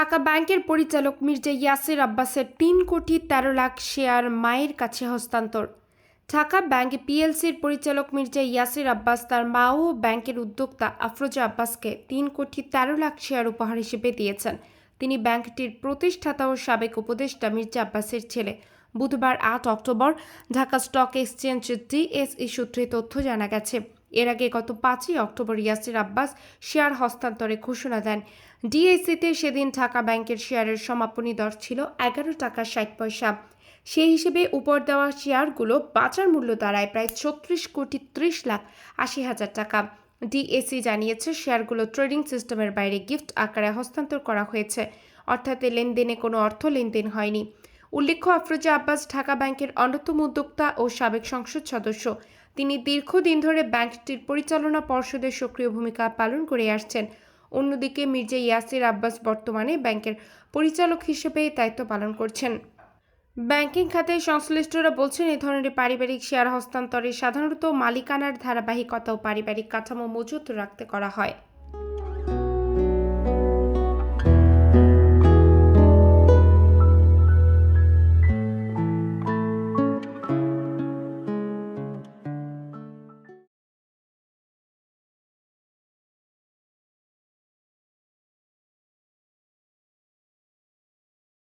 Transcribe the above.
ঢাকা ব্যাংকের পরিচালক মির্জা ইয়াসির আব্বাসের 3,13,00,000 শেয়ার মায়ের কাছে হস্তান্তর। ঢাকা ব্যাংক পিএলসির পরিচালক মির্জা ইয়াসির আব্বাস তার মা ও ব্যাংকের উদ্যোক্তা আফরোজা আব্বাসকে 3,13,00,000 শেয়ার উপহার হিসেবে দিয়েছেন। তিনি ব্যাংকটির প্রতিষ্ঠাতা ও সাবেক উপদেষ্টা মির্জা আব্বাসের ছেলে। বুধবার 8 October Dhaka stock exchange DSE সূত্রে তথ্য জানা গেছে। এর আগে গত 5 অক্টোবর ইয়াসির আব্বাস শেয়ার হস্তান্তরের ঘোষণা দেন। ডিএসইতে সেদিন ঢাকা ব্যাংকের শেয়ারের সমাপনী দর ছিল 11 টাকা 60 পয়সা। সেই হিসেবে উপর দেওয়া শেয়ারগুলো বাজার মূল্য দাঁড়ায় প্রায় 36,30,80,000 টাকা। ডিএসই জানিয়েছে শেয়ারগুলো ট্রেডিং সিস্টেমের বাইরে গিফট আকারে হস্তান্তর করা হয়েছে, অর্থাৎ লেনদেনে কোনো অর্থ লেনদেন হয়নি। উল্লেখ্য, আফরোজা আব্বাস ঢাকা ব্যাংকের অন্যতম উদ্যোক্তা ও সাবেক সংসদ সদস্য। তিনি দীর্ঘদিন ধরে ব্যাংকটির পরিচালনা পর্ষদের সক্রিয় ভূমিকা পালন করে আসছেন। অন্যদিকে মির্জা ইয়াসির আব্বাস বর্তমানে ব্যাংকের পরিচালক হিসেবে দায়িত্ব পালন করছেন। ব্যাংকিং খাতে সংশ্লিষ্টরা বলছেন, এ ধরনের পারিবারিক শেয়ার হস্তান্তরে সাধারণত মালিকানার ধারাবাহিকতা ও পারিবারিক কাঠামো মজুত রাখতে করা হয়।